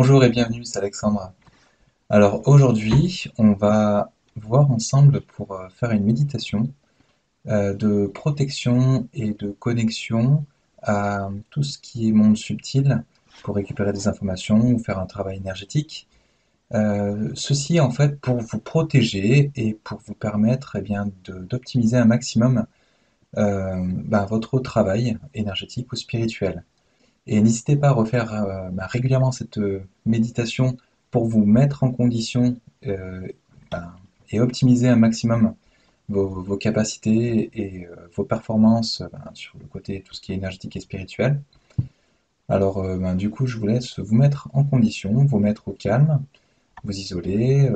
Bonjour et bienvenue, c'est Alexandre. Alors aujourd'hui, on va voir ensemble pour faire une méditation de protection et de connexion à tout ce qui est monde subtil pour récupérer des informations ou faire un travail énergétique. Ceci en fait pour vous protéger et pour vous permettre d'optimiser un maximum votre travail énergétique ou spirituel. Et n'hésitez pas à refaire régulièrement cette méditation pour vous mettre en condition euh, ben, et optimiser un maximum vos capacités et vos performances sur le côté tout ce qui est énergétique et spirituel. Alors du coup, je vous laisse vous mettre en condition, vous mettre au calme, vous isoler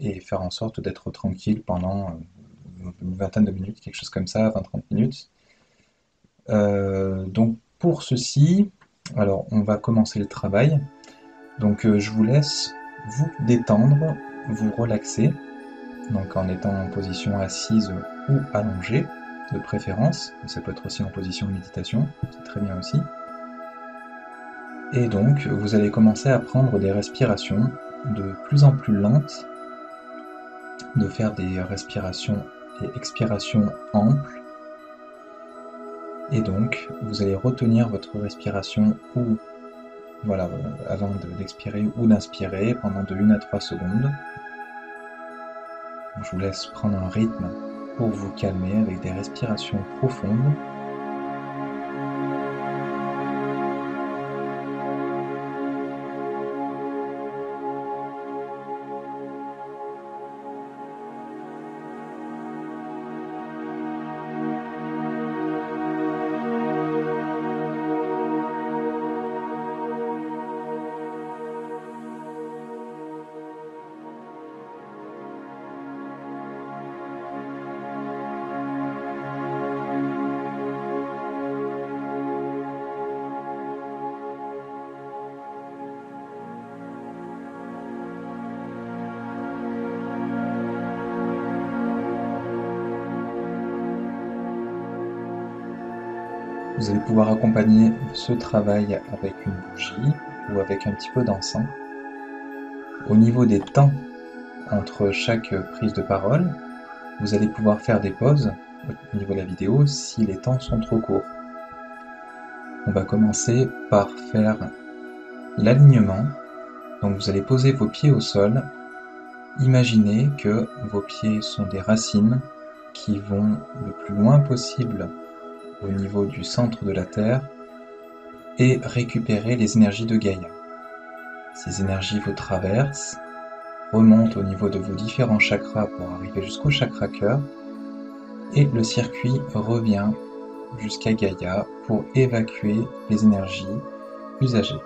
et faire en sorte d'être tranquille pendant une vingtaine de minutes, quelque chose comme ça, 20-30 minutes. Donc pour ceci, alors on va commencer le travail. Donc je vous laisse vous détendre, vous relaxer, donc en étant en position assise ou allongée de préférence. Ça peut être aussi en position de méditation, c'est très bien aussi. Et donc vous allez commencer à prendre des respirations de plus en plus lentes, de faire des respirations et expirations amples. Et donc vous allez retenir votre respiration ou voilà, avant d'expirer ou d'inspirer pendant de 1 à 3 secondes. Je vous laisse prendre un rythme pour vous calmer avec des respirations profondes. Vous allez pouvoir accompagner ce travail avec une bougie ou avec un petit peu d'encens. Au niveau des temps entre chaque prise de parole, vous allez pouvoir faire des pauses au niveau de la vidéo si les temps sont trop courts. On va commencer par faire l'alignement. Donc vous allez poser vos pieds au sol. Imaginez que vos pieds sont des racines qui vont le plus loin possible au niveau du centre de la Terre et récupérer les énergies de Gaïa. Ces énergies vous traversent, remontent au niveau de vos différents chakras pour arriver jusqu'au chakra cœur et le circuit revient jusqu'à Gaïa pour évacuer les énergies usagées.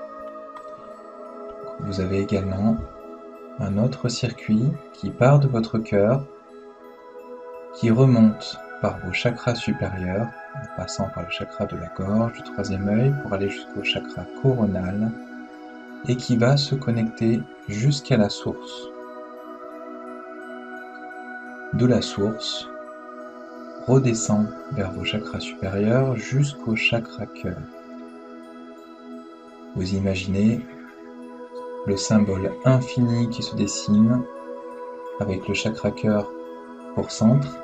Vous avez également un autre circuit qui part de votre cœur, qui remonte par vos chakras supérieurs, en passant par le chakra de la gorge, du troisième œil, pour aller jusqu'au chakra coronal, et qui va se connecter jusqu'à la source. De la source, redescend vers vos chakras supérieurs jusqu'au chakra cœur. Vous imaginez le symbole infini qui se dessine avec le chakra cœur pour centre,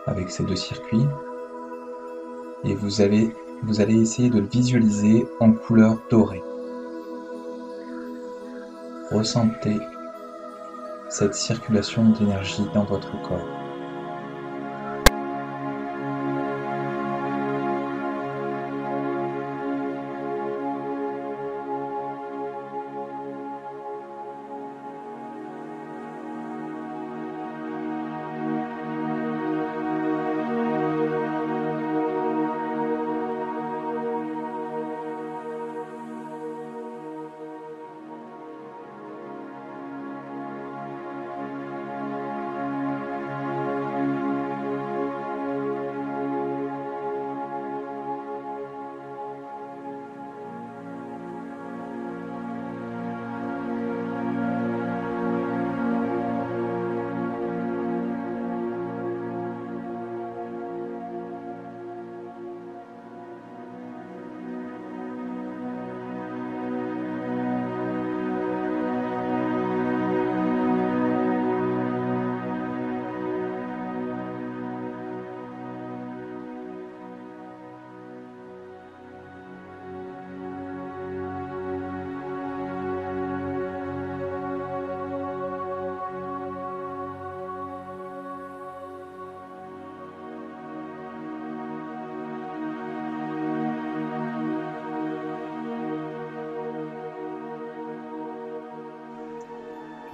avec ces deux circuits, et vous allez essayer de le visualiser en couleur dorée. Ressentez cette circulation d'énergie dans votre corps.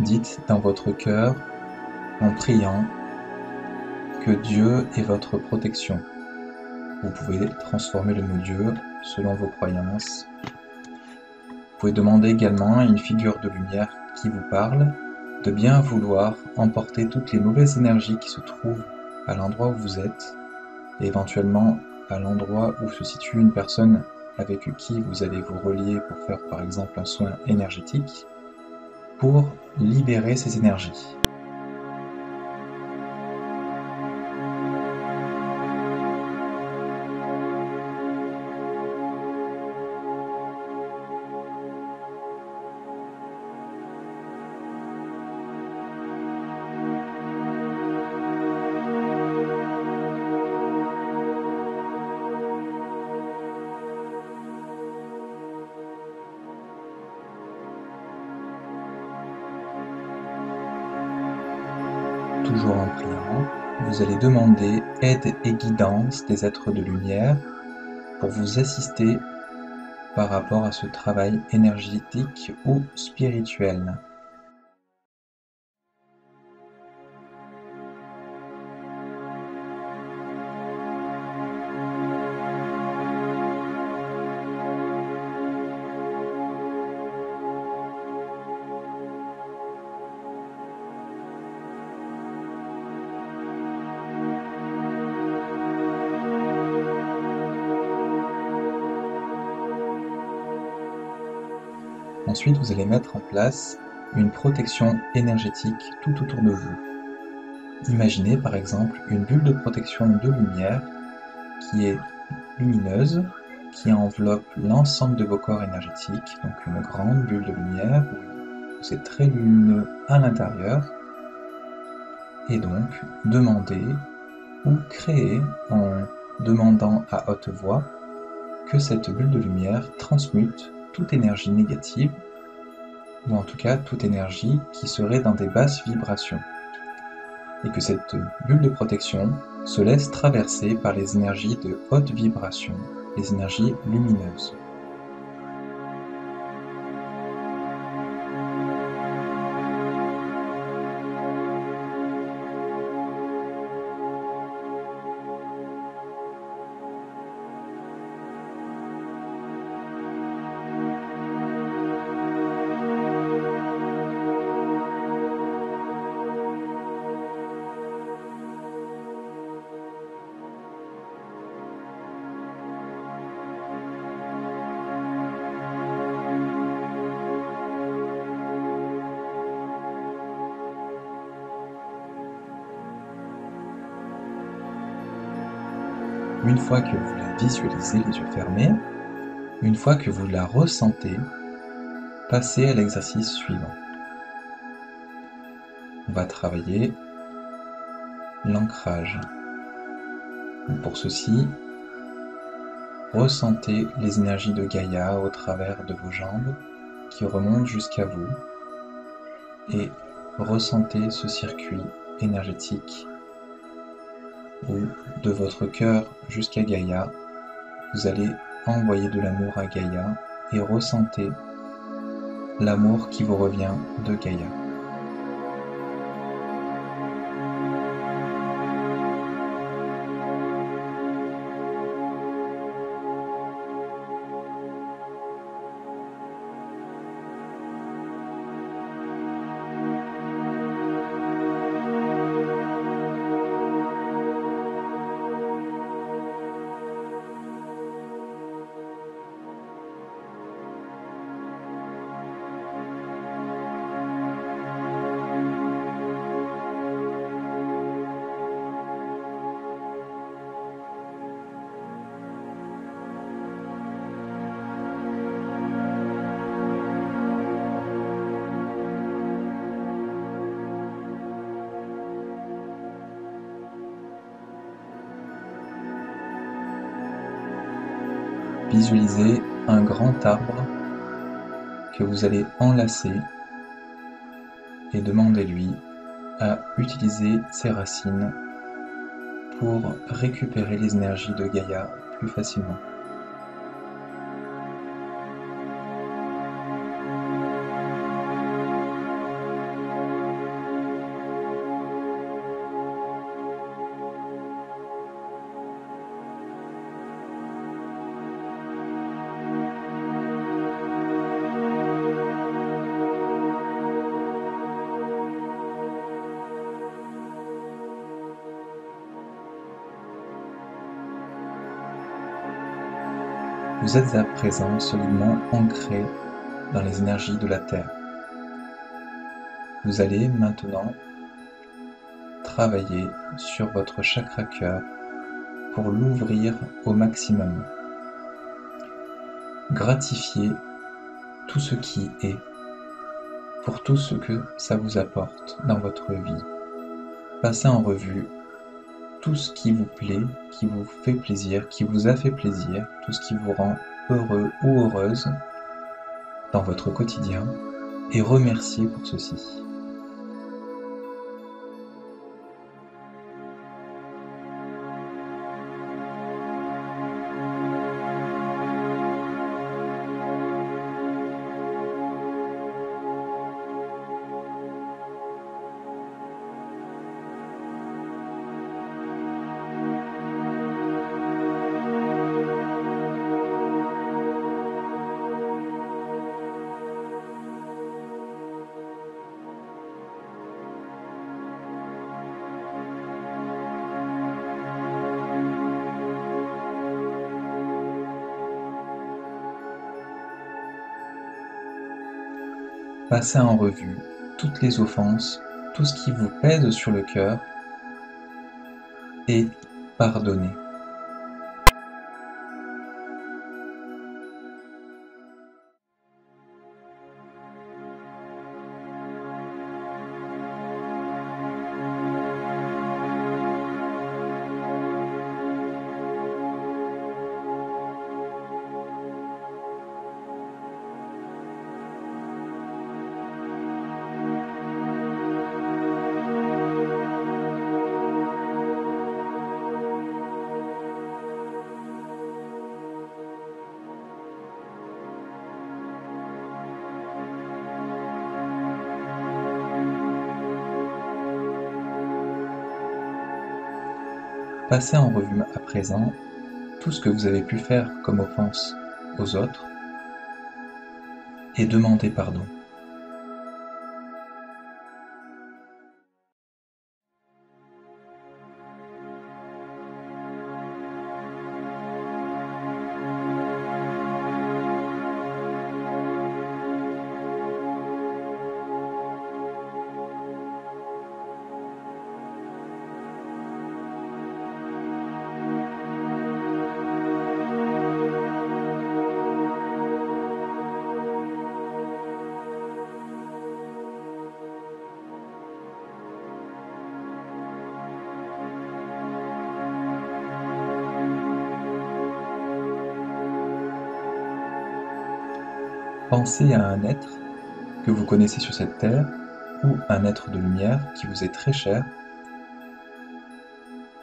dites dans votre cœur, en priant, que Dieu est votre protection. Vous pouvez transformer le mot Dieu selon vos croyances. Vous pouvez demander également à une figure de lumière qui vous parle de bien vouloir emporter toutes les mauvaises énergies qui se trouvent à l'endroit où vous êtes, et éventuellement à l'endroit où se situe une personne avec qui vous allez vous relier pour faire par exemple un soin énergétique, pour libérer ces énergies. Toujours en priant, vous allez demander aide et guidance des êtres de lumière pour vous assister par rapport à ce travail énergétique ou spirituel. Ensuite, vous allez mettre en place une protection énergétique tout autour de vous. Imaginez par exemple une bulle de protection de lumière qui est lumineuse, qui enveloppe l'ensemble de vos corps énergétiques, donc une grande bulle de lumière où c'est très lumineux à l'intérieur, et donc demandez ou créez en demandant à haute voix que cette bulle de lumière transmute toute énergie négative, ou en tout cas toute énergie qui serait dans des basses vibrations, et que cette bulle de protection se laisse traverser par les énergies de haute vibration, les énergies lumineuses. Une fois que vous la visualisez les yeux fermés, une fois que vous la ressentez, passez à l'exercice suivant. On va travailler l'ancrage. Pour ceci, ressentez les énergies de Gaïa au travers de vos jambes qui remontent jusqu'à vous et ressentez ce circuit énergétique où de votre cœur jusqu'à Gaïa, vous allez envoyer de l'amour à Gaïa et ressentez l'amour qui vous revient de Gaïa. Visualisez un grand arbre que vous allez enlacer et demandez-lui à utiliser ses racines pour récupérer les énergies de Gaïa plus facilement. Vous êtes à présent solidement ancré dans les énergies de la Terre. Vous allez maintenant travailler sur votre chakra cœur pour l'ouvrir au maximum. Gratifiez tout ce qui est pour tout ce que ça vous apporte dans votre vie. Passez en revue tout ce qui vous plaît, qui vous fait plaisir, qui vous a fait plaisir, tout ce qui vous rend heureux ou heureuse dans votre quotidien et remerciez pour ceci. Passez en revue toutes les offenses, tout ce qui vous pèse sur le cœur et pardonnez. Passez en revue à présent tout ce que vous avez pu faire comme offense aux autres et demandez pardon. Pensez à un être que vous connaissez sur cette terre ou un être de lumière qui vous est très cher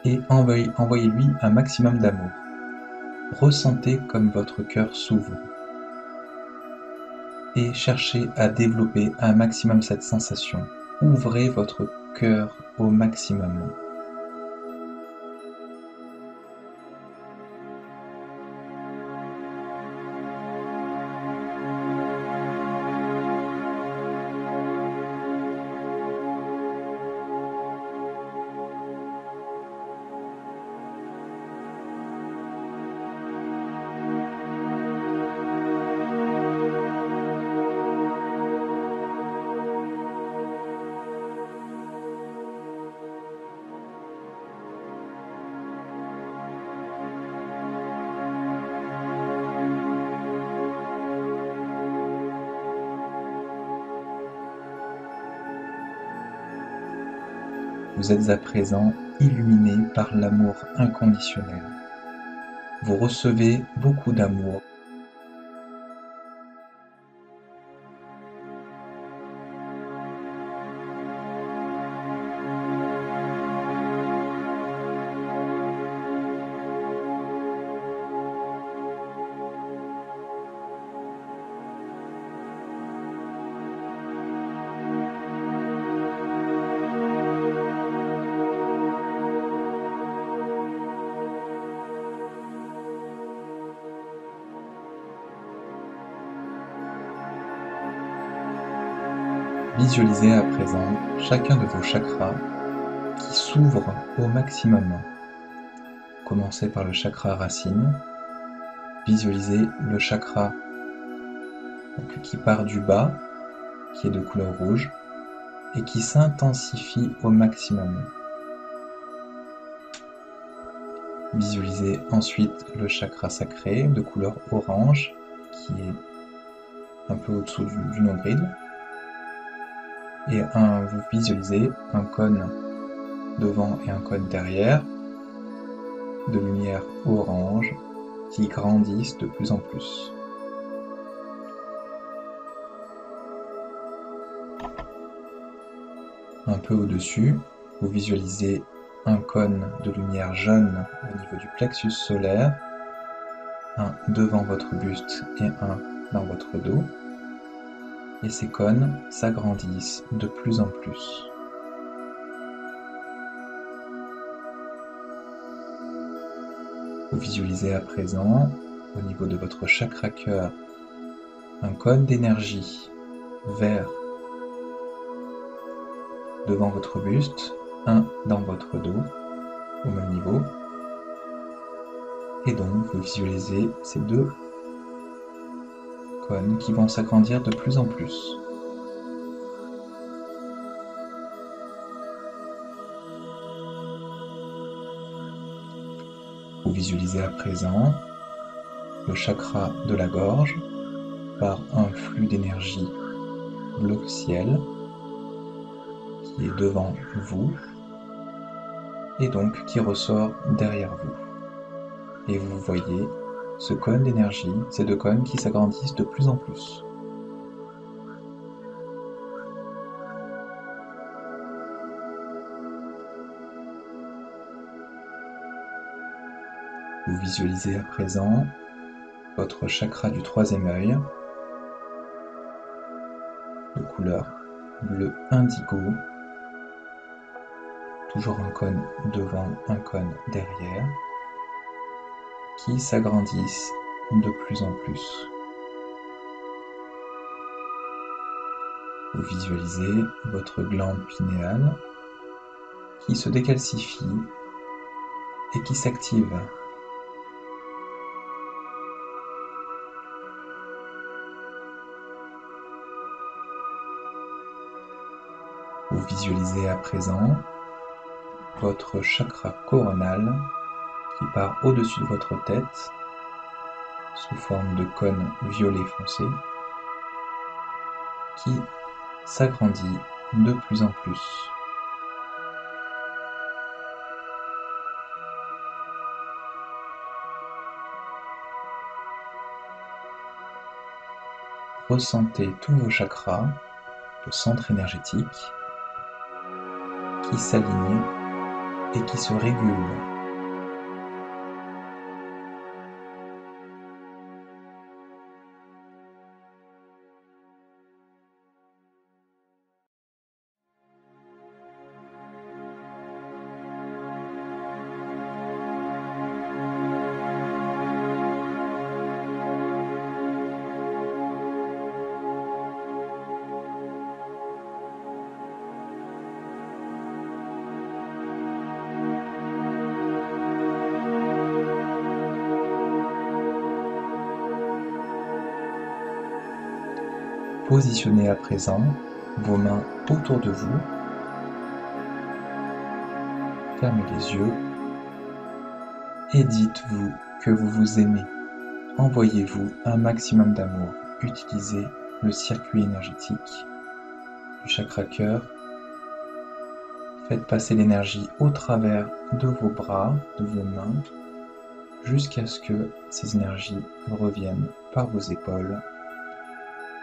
et envoyez-lui un maximum d'amour. Ressentez comme votre cœur s'ouvre et cherchez à développer un maximum cette sensation. Ouvrez votre cœur au maximum. Vous êtes à présent illuminé par l'amour inconditionnel. Vous recevez beaucoup d'amour. Visualisez à présent chacun de vos chakras qui s'ouvre au maximum. Commencez par le chakra racine, visualisez le chakra donc, qui part du bas, qui est de couleur rouge, et qui s'intensifie au maximum. Visualisez ensuite le chakra sacré de couleur orange, qui est un peu au-dessous du nombril. Et vous visualisez un cône devant et un cône derrière, de lumière orange, qui grandissent de plus en plus. Un peu au-dessus, vous visualisez un cône de lumière jaune au niveau du plexus solaire, un devant votre buste et un dans votre dos. Et ces cônes s'agrandissent de plus en plus. Vous visualisez à présent, au niveau de votre chakra cœur, un cône d'énergie vert devant votre buste, un dans votre dos, au même niveau. Et donc, vous visualisez ces deux cônes qui vont s'agrandir de plus en plus. Vous visualisez à présent le chakra de la gorge par un flux d'énergie bleu ciel qui est devant vous et donc qui ressort derrière vous. Et vous voyez ce cône d'énergie, ces deux cônes qui s'agrandissent de plus en plus. Vous visualisez à présent votre chakra du troisième œil de couleur bleu indigo, toujours un cône devant, un cône derrière, qui s'agrandissent de plus en plus. Vous visualisez votre glande pinéale qui se décalcifie et qui s'active. Vous visualisez à présent votre chakra coronal qui part au-dessus de votre tête sous forme de cône violet foncé qui s'agrandit de plus en plus. Ressentez tous vos chakras, vos centres énergétiques qui s'alignent et qui se régulent. Positionnez à présent vos mains autour de vous. Fermez les yeux et dites-vous que vous vous aimez. Envoyez-vous un maximum d'amour. Utilisez le circuit énergétique du chakra cœur. Faites passer l'énergie au travers de vos bras, de vos mains, jusqu'à ce que ces énergies reviennent par vos épaules.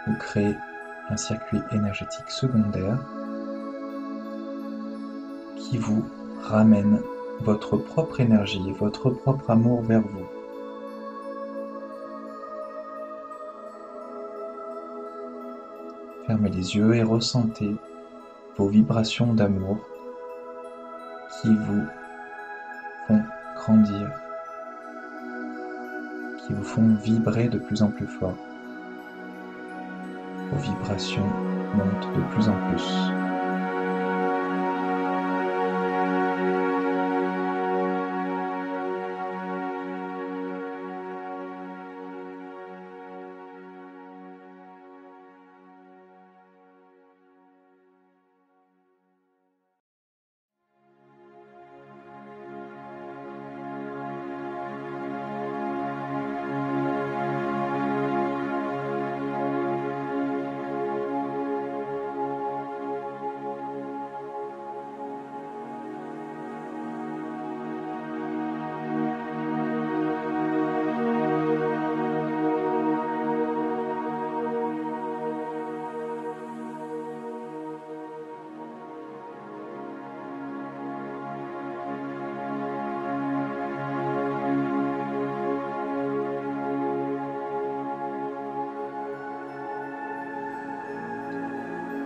Vous créez un circuit énergétique secondaire qui vous ramène votre propre énergie, votre propre amour vers vous. Fermez les yeux et ressentez vos vibrations d'amour qui vous font grandir, qui vous font vibrer de plus en plus fort. Vos vibrations montent de plus en plus.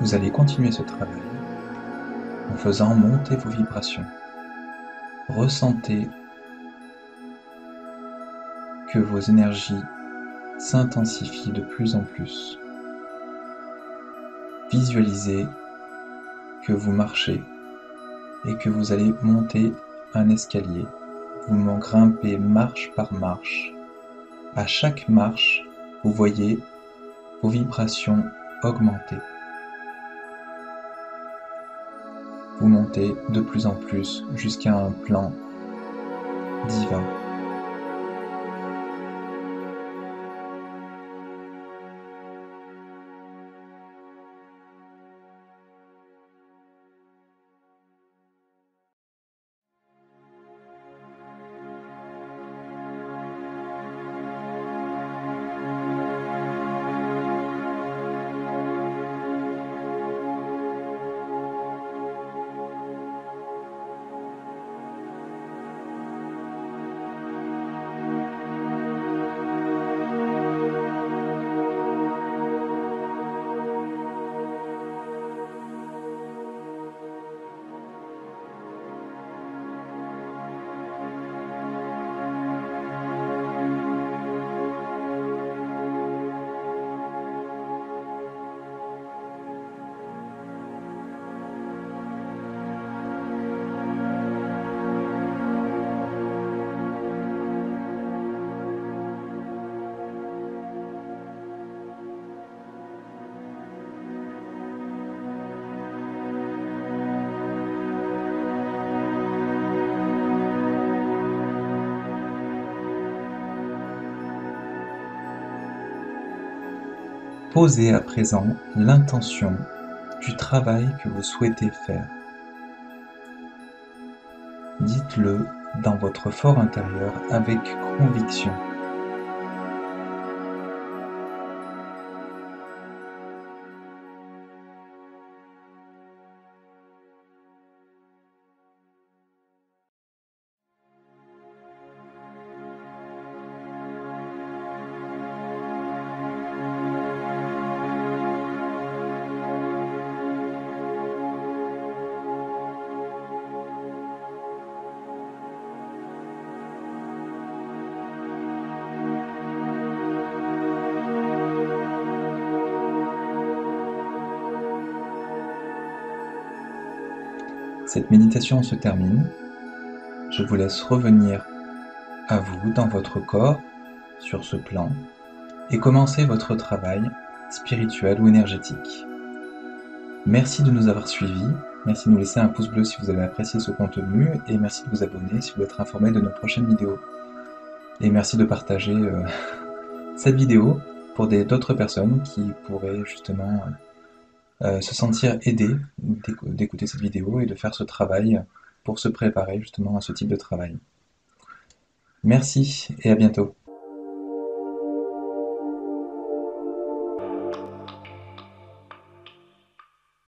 Vous allez continuer ce travail en faisant monter vos vibrations. Ressentez que vos énergies s'intensifient de plus en plus. Visualisez que vous marchez et que vous allez monter un escalier. Vous grimpez marche par marche. À chaque marche, vous voyez vos vibrations augmenter. Vous montez de plus en plus jusqu'à un plan divin. Posez à présent l'intention du travail que vous souhaitez faire. Dites-le dans votre fort intérieur avec conviction. Cette méditation se termine. Je vous laisse revenir à vous dans votre corps, sur ce plan, et commencer votre travail spirituel ou énergétique. Merci de nous avoir suivis, merci de nous laisser un pouce bleu si vous avez apprécié ce contenu, et merci de vous abonner si vous voulez être informé de nos prochaines vidéos. Et merci de partager cette vidéo pour d'autres personnes qui pourraient justement se sentir aidées d'écouter cette vidéo et de faire ce travail pour se préparer justement à ce type de travail. Merci et à bientôt.